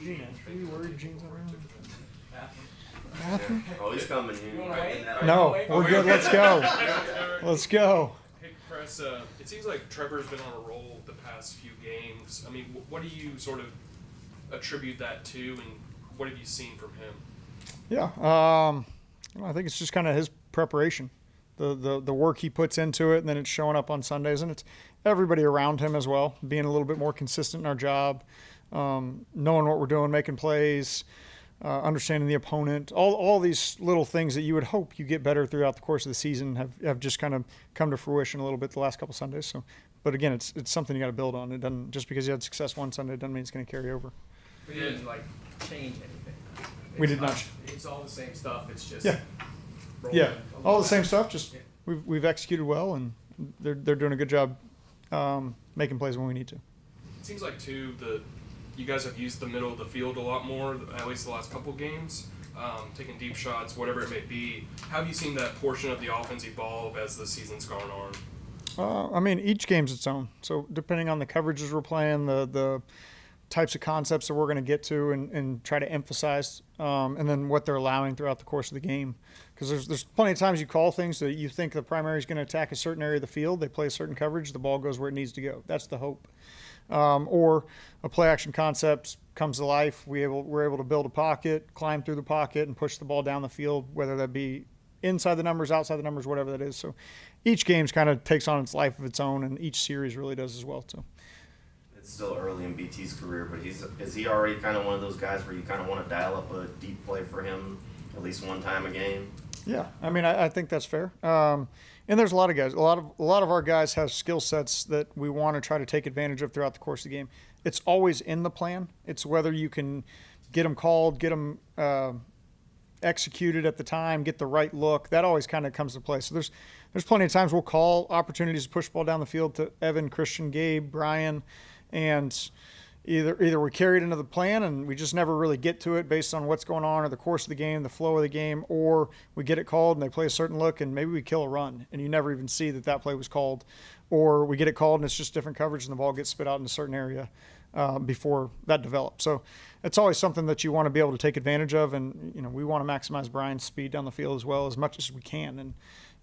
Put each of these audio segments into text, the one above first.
Gene? Are you worried Gene's not around? Oh, he's coming in. No, we're good. Let's go. Let's go. Hey, Press, it seems like Trevor's been on a roll the past few games. I mean, what do you sort of attribute that to, and what have you seen from him? Yeah, I think it's just kind of his preparation, the work he puts into it, and then it's showing up on Sundays, and it's everybody around him as well, being a little bit more consistent in our job, knowing what we're doing, making plays, understanding the opponent, all these little things that you would hope you get better throughout the course of the season have just kind of come to fruition a little bit the last couple Sundays. So, but again, it's something you got to build on. It doesn't just because you had success one Sunday doesn't mean it's going to carry over. We didn't change anything. We did not. It's all the same stuff. It's just all the same stuff. Just we've executed well, and they're doing a good job making plays when we need to. It seems like too you guys have used the middle of the field a lot more, at least the last couple games, taking deep shots, whatever it may be. How have you seen that portion of the offense evolve as the season's gone on? I mean, each game's its own. So depending on the coverages we're playing, the types of concepts that we're going to get to and try to emphasize, and then what they're allowing throughout the course of the game. Because there's plenty of times you call things that you think the primary is going to attack a certain area of the field. They play a certain coverage. The ball goes where it needs to go. That's the hope. Or a play action concept comes to life. We're able to build a pocket, climb through the pocket, and push the ball down the field, whether that be inside the numbers, outside the numbers, whatever that is. So each game's kind of takes on its life of its own, and each series really does as well too. It's still early in BT's career, but is he already kind of one of those guys where you kind of want to dial up a deep play for him at least one time a game? Yeah, I mean, I think that's fair. And there's a lot of guys. A lot of our guys have skill sets that we want to try to take advantage of throughout the course of the game. It's always in the plan. It's whether you can get them called, get them executed at the time, get the right look. That always kind of comes to play. So there's plenty of times we'll call opportunities to push the ball down the field to Evan, Christian, Gabe, Brian, and either we carry it into the plan and we just never really get to it based on what's going on or the course of the game, the flow of the game, or we get it called and they play a certain look and maybe we kill a run and you never even see that play was called, or we get it called and it's just different coverage and the ball gets spit out in a certain area before that develops. So it's always something that you want to be able to take advantage of, and we want to maximize Brian's speed down the field as well as much as we can. And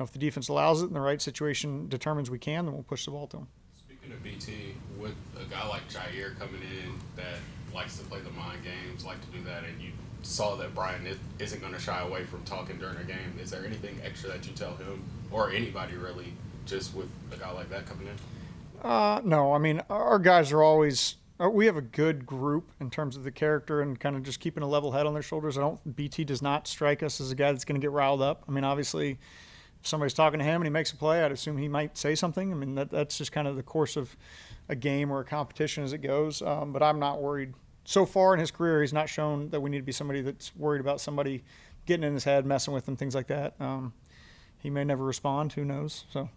if the defense allows it and the right situation determines we can, then we'll push the ball to them. Speaking of BT, with a guy like Jair coming in that likes to play the mind games, like to do that, and you saw that Brian isn't going to shy away from talking during a game, is there anything extra that you tell him or anybody really just with a guy like that coming in? No, I mean, our guys are always we have a good group in terms of the character and kind of just keeping a level head on their shoulders. BT does not strike us as a guy that's going to get riled up. I mean, obviously, if somebody's talking to him and he makes a play, I'd assume he might say something. I mean, that's just kind of the course of a game or a competition as it goes. But I'm not worried. So far in his career, he's not shown that we need to be somebody that's worried about somebody getting in his head, messing with him, things like that. He may never respond. Who knows? So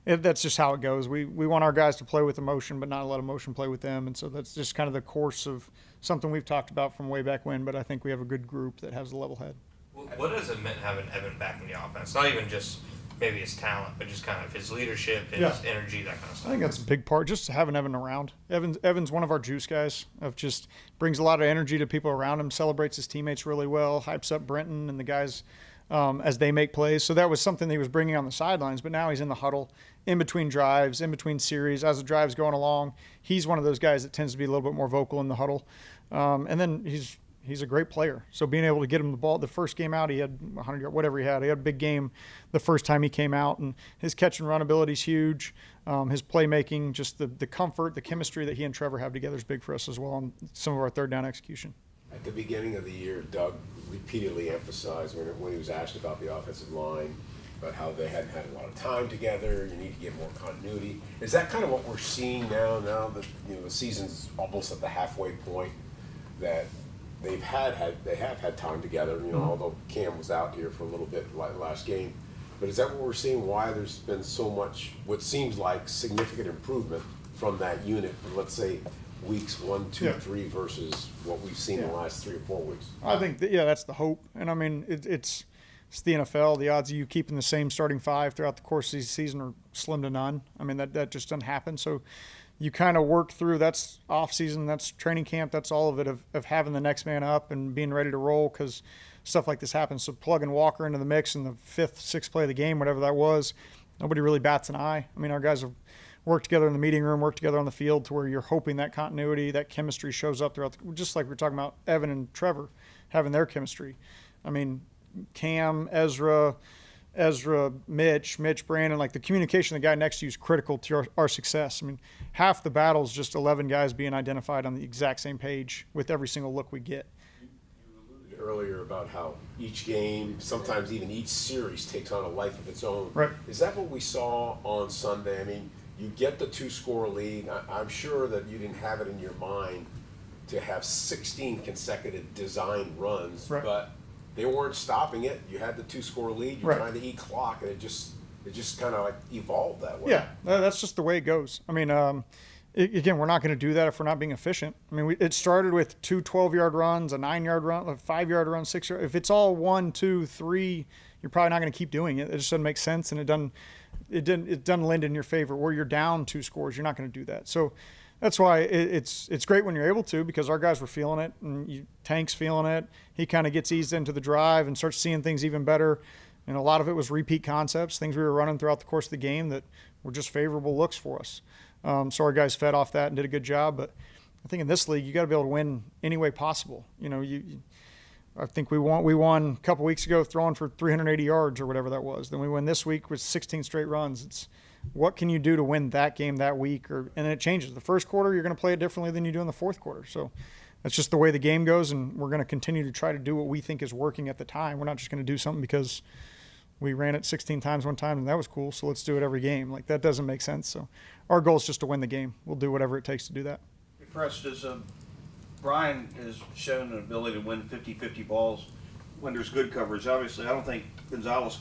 that's just how it goes. We want our guys to play with emotion, but not let emotion play with them. And so that's just kind of the course of something we've talked about from way back when. But I think we have a good group that has a level head. What does it mean having Evan back in the offense? Not even just maybe his talent, but just kind of his leadership, his energy, that kind of stuff. I think that's a big part, just having Evan around. Evan's one of our juice guys. Just brings a lot of energy to people around him, celebrates his teammates really well, hypes up Brenton and the guys as they make plays. So that was something that he was bringing on the sidelines, but now he's in the huddle, in between drives, in between series. As the drive's going along, he's one of those guys that tends to be a little bit more vocal in the huddle. And then he's a great player. So being able to get him the ball, the first game out, he had 100 yards, whatever he had. He had a big game the first time he came out, and his catch and run ability is huge. His playmaking, just the comfort, the chemistry that he and Trevor have together is big for us as well, and some of our third down execution. At the beginning of the year, Doug repeatedly emphasized when he was asked about the offensive line, about how they hadn't had a lot of time together, you need to get more continuity. Is that kind of what we're seeing now that the season's almost at the halfway point, that they have had time together, although Cam was out here for a little bit last game. But is that what we're seeing, why there's been so much, what seems like significant improvement from that unit for, let's say, weeks 1, 2, 3 versus what we've seen in the last 3 or 4 weeks? I think that's the hope. And I mean, it's the NFL. The odds of you keeping the same starting 5 throughout the course of the season are slim to none. I mean, that just doesn't happen. So you kind of work through. That's off season, that's training camp, that's all of it of having the next man up and being ready to roll because stuff like this happens. So plugging Walker into the mix in the 5th, 6th play of the game, whatever that was, nobody really bats an eye. I mean, our guys have worked together in the meeting room, worked together on the field to where you're hoping that continuity, that chemistry shows up throughout just like we were talking about Evan and Trevor having their chemistry. I mean, Cam, Ezra, Mitch, Brandon, like the communication of the guy next to you is critical to our success. I mean, half the battle is just 11 guys being identified on the exact same page with every single look we get. You alluded earlier about how each game, sometimes even each series, takes on a life of its own. Right. Is that what we saw on Sunday? I mean, you get the 2-score lead. I'm sure that you didn't have it in your mind to have 16 consecutive design runs, right. But they weren't stopping it. You had the 2-score lead. You're right. trying to eat clock, and it just kind of like evolved that way. Yeah, that's just the way it goes. I mean, again, we're not going to do that if we're not being efficient. I mean, it started with 2 12-yard runs, a 9-yard run, a 5-yard run, 6-yard. If it's all 1, 2, 3, you're probably not going to keep doing it. It just doesn't make sense, and it doesn't lend in your favor. Where you're down 2 scores, you're not going to do that. So that's why it's great when you're able to, because our guys were feeling it, and Tank's feeling it. He kind of gets eased into the drive and starts seeing things even better. And a lot of it was repeat concepts, things we were running throughout the course of the game that were just favorable looks for us. So our guys fed off that and did a good job. But I think in this league, you got to be able to win any way possible. You know, I think we won a couple weeks ago throwing for 380 yards or whatever that was. Then we win this week with 16 straight runs. It's what can you do to win that game that week? And then it changes. The first quarter, you're going to play it differently than you do in the fourth quarter. So that's just the way the game goes, and we're going to continue to try to do what we think is working at the time. We're not just going to do something because we ran it 16 times one time and that was cool, so let's do it every game. Like, that doesn't make sense. So our goal is just to win the game. We'll do whatever it takes to do that. Press, does Brian has shown an ability to win 50-50 balls when there's good coverage. Obviously, I don't think Gonzalez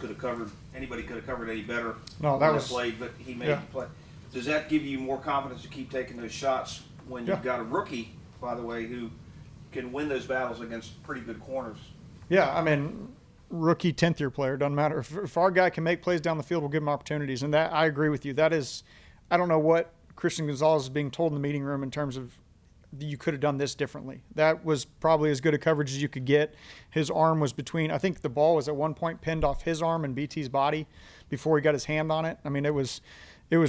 anybody could have covered any better. No, that when was played, but he made yeah. the play. Does that give you more confidence to keep taking those shots when you've Yeah. got a rookie, by the way, who can win those battles against pretty good corners? Yeah, I mean, rookie 10th-year player, doesn't matter. If our guy can make plays down the field, we'll give him opportunities. And that, I agree with you. That is, I don't know what Christian Gonzalez is being told in the meeting room in terms of you could have done this differently. That was probably as good a coverage as you could get. His arm was between, I think the ball was at one point pinned off his arm and BT's body before he got his hand on it. I mean, it was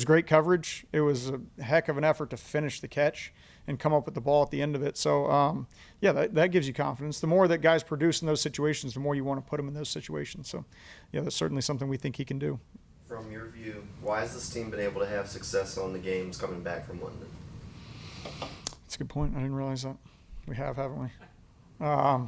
great coverage. It was a heck of an effort to finish the catch and come up with the ball at the end of it. So, yeah, that gives you confidence. The more that guys produce in those situations, the more you want to put them in those situations. So, yeah, that's certainly something we think he can do. From your view, why has this team been able to have success on the games coming back from London? That's a good point. I didn't realize that. We have, haven't we? I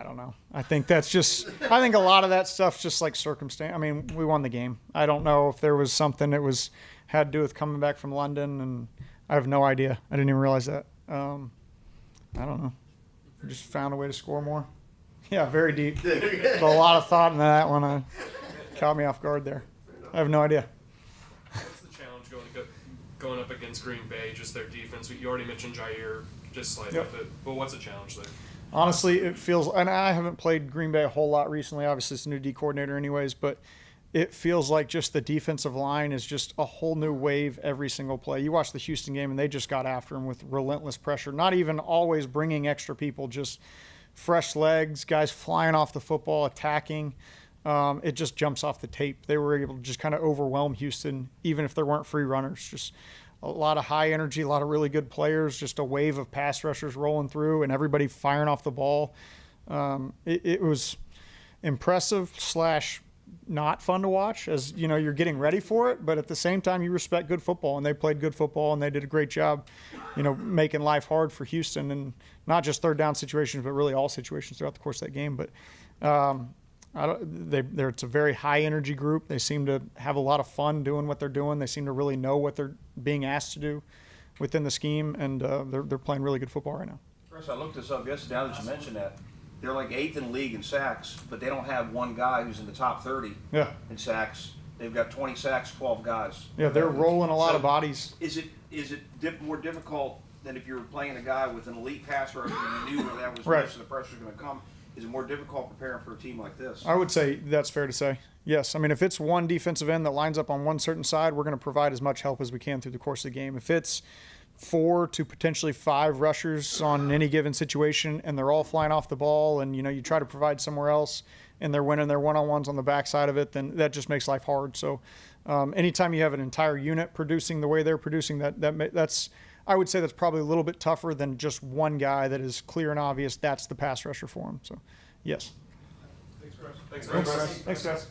don't know. I think that's just – I think a lot of that stuff's just like circumstance. I mean, we won the game. I don't know if there was something that had to do with coming back from London, and I have no idea. I didn't even realize that. I don't know. We just found a way to score more. Yeah, very deep. There's a lot of thought in that one. Caught me off guard there. I have no idea. What's the challenge going up against Green Bay, just their defense? You already mentioned Jair, just slightly Yep. with it. But what's the challenge there? Honestly, it feels, and I haven't played Green Bay a whole lot recently. Obviously, it's a new D coordinator anyways, but it feels like just the defensive line is just a whole new wave every single play. You watch the Houston game, and they just got after him with relentless pressure, not even always bringing extra people, just fresh legs, guys flying off the football, attacking. It just jumps off the tape. They were able to just kind of overwhelm Houston, even if there weren't free runners. Just a lot of high energy, a lot of really good players, just a wave of pass rushers rolling through and everybody firing off the ball. It was impressive / not fun to watch, as you know, you're getting ready for it, but at the same time you respect good football, and they played good football and they did a great job, making life hard for Houston, and not just third down situations, but really all situations throughout the course of that game. But it's a very high energy group. They seem to have a lot of fun doing what they're doing. They seem to really know what they're being asked to do within the scheme, and they're playing really good football right now. Chris, I looked this up yesterday. Now that you mentioned that, they're like 8th in the league in sacks, but they don't have one guy who's in the top 30 Yeah, in sacks. They've got 20 sacks, 12 guys. yeah, they're rolling a lot So, of bodies. Is it more difficult than if you were playing a guy with an elite pass rusher and you knew where that was Right. most of the pressure going to come? is it more difficult preparing for a team like this? I would say that's fair to say. Yes. I mean, if it's one defensive end that lines up on one certain side, we're going to provide as much help as we can through the course of the game. If it's 4 to potentially 5 rushers on any given situation and they're all flying off the ball and, you try to provide somewhere else and they're winning their one-on-ones on the backside of it, then that just makes life hard. So anytime you have an entire unit producing the way they're producing, that's I would say that's probably a little bit tougher than just one guy that is clear and obvious that's the pass rusher for him. So, yes. Thanks, Thanks, guys.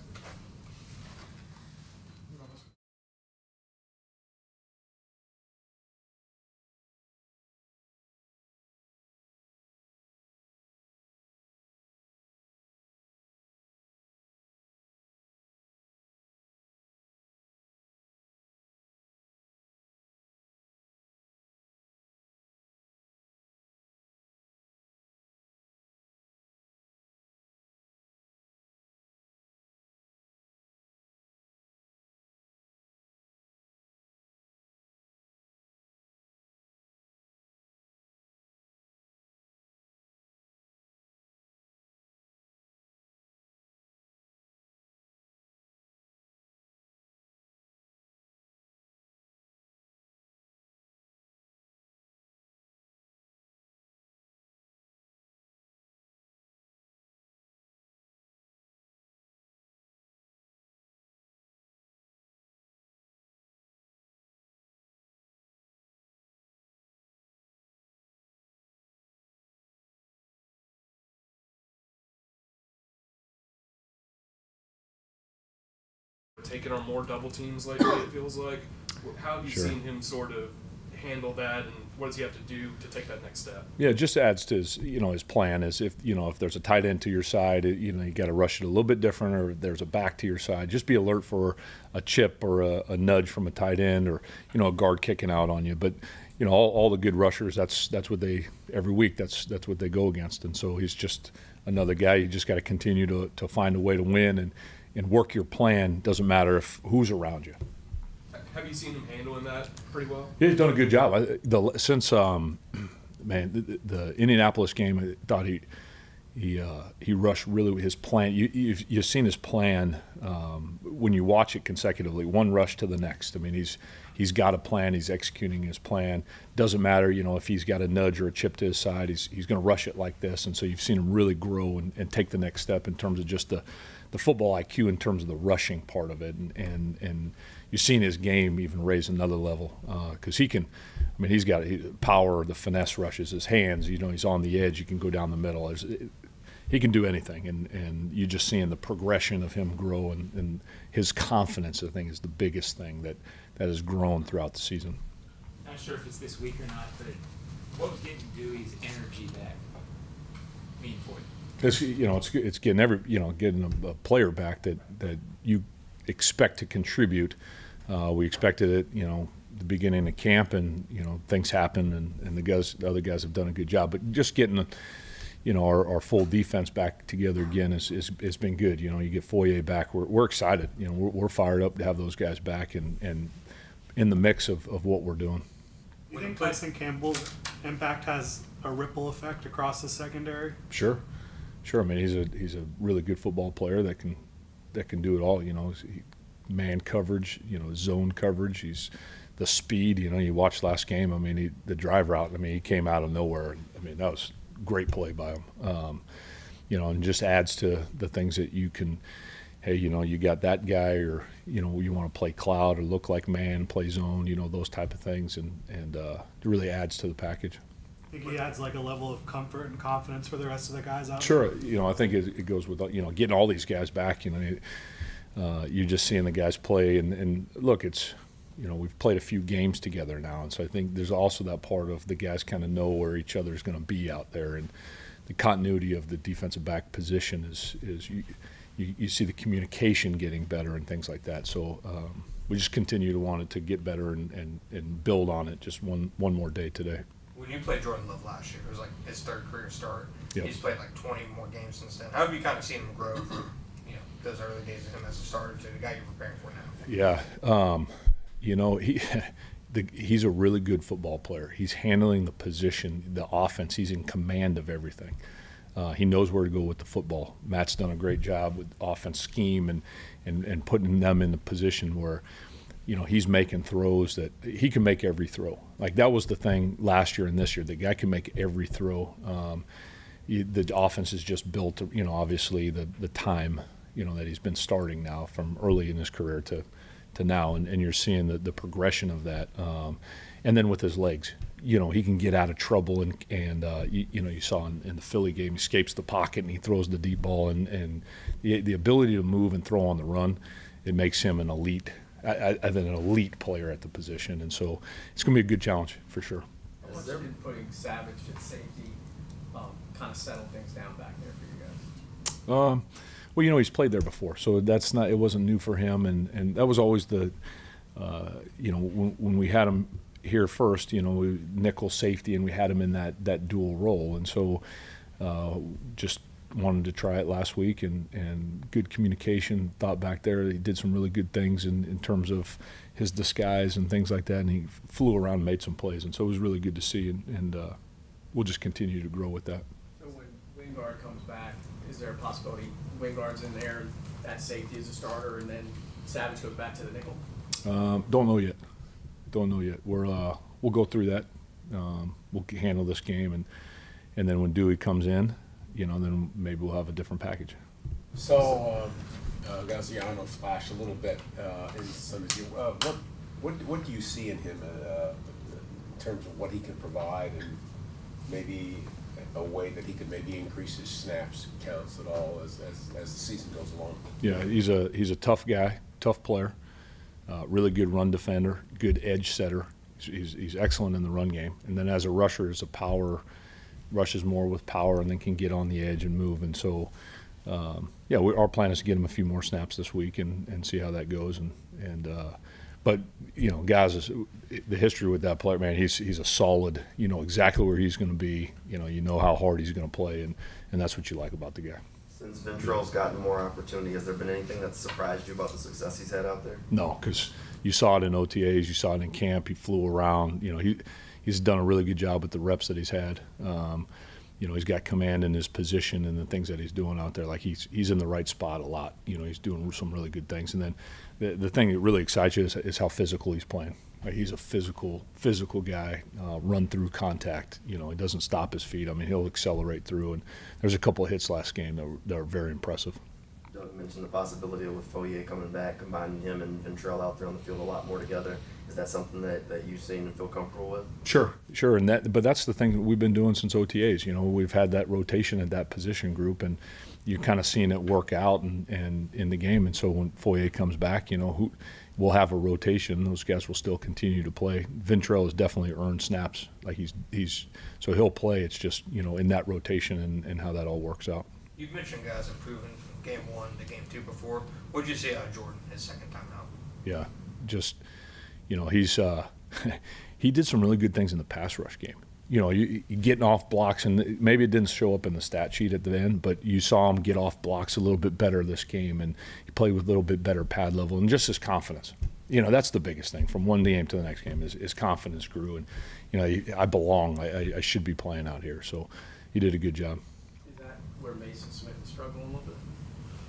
Taking on more double teams lately, it feels like. How have you seen him sort of handle that, and what does he have to do to take that next step? Yeah, it just adds to his plan is if there's a tight end to your side, you got to rush it a little bit different, or there's a back to your side. Just be alert for a chip or a nudge from a tight end, or a guard kicking out on you. But all the good rushers, that's what they every week. That's what they go against, and so he's just another guy. You just got to continue to find a way to win and work your plan. Doesn't matter who's around you. Have you seen him handling that pretty well? Yeah, he's done a good job. Since the Indianapolis game, I thought he rushed really his plan. You've seen his plan when you watch it consecutively, one rush to the next. I mean, he's got a plan. He's executing his plan. Doesn't matter, if he's got a nudge or a chip to his side, he's going to rush it like this. And so you've seen him really grow and take the next step in terms of just the football IQ in terms of the rushing part of it, and you've seen his game even raise another level because he can. I mean, he's got power, the finesse rushes, his hands. He's on the edge. You can go down the middle. He can do anything, and you're just seeing the progression of him grow, and his confidence, I think, is the biggest thing that has grown throughout the season. Not sure if it's this week or not, but what was getting Dewey's energy back mean for you? It's getting getting a player back that you expect to contribute. We expected it, the beginning of camp, and things happen, and the other guys have done a good job. But just getting our full defense back together again has been good. You get Foyer back. We're excited. We're fired up to have those guys back and in the mix of what we're doing. Do you think Tyson Campbell's impact has a ripple effect across the secondary? Sure. I mean, he's a really good football player that can do it all. Man coverage, zone coverage. He's the speed. You watched last game. I mean, the drive route. I mean, he came out of nowhere. I mean, that was great play by him. And just adds to the things that you can. Hey, you got that guy, or you want to play cloud or look like man, play zone. Those type of things, and it really adds to the package. I think he adds like a level of comfort and confidence for the rest of the guys out there. Sure, I think it goes with getting all these guys back. You're just seeing the guys play, and look, it's we've played a few games together now, and so I think there's also that part of the guys kind of know where each other's going to be out there, and the continuity of the defensive back position is you see the communication getting better and things like that. So we just continue to want it to get better and build on it. Just one more day today. When you played Jordan Love last year, it was like his third career start. Yep. He's played like 20 more games since then. How have you kind of seen him grow from those early days of him as a starter to the guy you're preparing for now? Yeah, he's a really good football player. He's handling the position, the offense. He's in command of everything. He knows where to go with the football. Matt's done a great job with offense scheme and putting them in the position where, he's making throws that he can make every throw. Like that was the thing last year and this year. The guy can make every throw. The offense is just built, obviously the time, that he's been starting now from early in his career to now, and you're seeing the progression of that. And then with his legs, he can get out of trouble, and you saw in the Philly game, he escapes the pocket and he throws the deep ball, and the ability to move and throw on the run, it makes him an elite player at the position, and so it's going to be a good challenge for sure. What's been putting Savage at safety kind of settle things down back there for you guys? Well, he's played there before, so it wasn't new for him, and that was always the, when we had him here first, nickel safety, and we had him in that dual role, and so just wanted to try it last week, and good communication, thought back there. He did some really good things in terms of his disguise and things like that, and he flew around and made some plays, and so it was really good to see, and we'll just continue to grow with that. So when Wingard comes back, is there a possibility Wingard's in there, that safety is a starter, and then Savage goes back to the nickel? Don't know yet. We'll go through that. We'll handle this game, and then when Dewey comes in, then maybe we'll have a different package. So, Gaziano flashed a little bit in some of you. What do you see in him in terms of what he can provide, and maybe a way that he could maybe increase his snaps counts at all as the season goes along? Yeah, he's a tough guy, tough player, really good run defender, good edge setter. He's excellent in the run game, and then as a rusher, is a power. Rushes more with power and then can get on the edge and move. And so, our plan is to get him a few more snaps this week and see how that goes. But guys, the history with that player, man, he's a solid. You know exactly where he's going to be. You know how hard he's going to play, and that's what you like about the guy. Since Ventrell's gotten more opportunity, has there been anything that's surprised you about the success he's had out there? No, because you saw it in OTAs, you saw it in camp. He flew around. He's done a really good job with the reps that he's had. He's got command in his position and the things that he's doing out there. Like he's in the right spot a lot. He's doing some really good things. And then the thing that really excites you is how physical he's playing. Like he's a physical guy, run through contact. He doesn't stop his feet. I mean, he'll accelerate through. And there's a couple of hits last game that are very impressive. Doug mentioned the possibility of with Foyer coming back, combining him and Ventrell out there on the field a lot more together. Is that something that you've seen and feel comfortable with? Sure, but that's the thing that we've been doing since OTAs. We've had that rotation at that position group, and you're kind of seeing it work out and in the game. And so when Foyer comes back, we'll have a rotation. Those guys will still continue to play. Ventrell has definitely earned snaps. Like so he'll play. It's just in that rotation and how that all works out. You've mentioned guys improving from game 1 to game 2 before. What did you see out of Jordan his second time out? Yeah, just he's he did some really good things in the pass rush game. You getting off blocks, and maybe it didn't show up in the stat sheet at the end, but you saw him get off blocks a little bit better this game, and he played with a little bit better pad level and just his confidence. That's the biggest thing from one game to the next game is his confidence grew, and I belong. I should be playing out here, so he did a good job. Is that where Mason Smith is struggling a little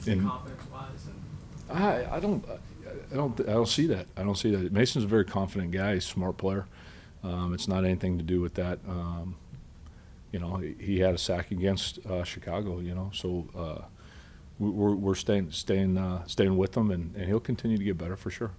bit, confidence-wise? I don't see that. I don't see that. Mason's a very confident guy. He's a smart player. It's not anything to do with that. He had a sack against Chicago. So we're staying with him, and he'll continue to get better for sure.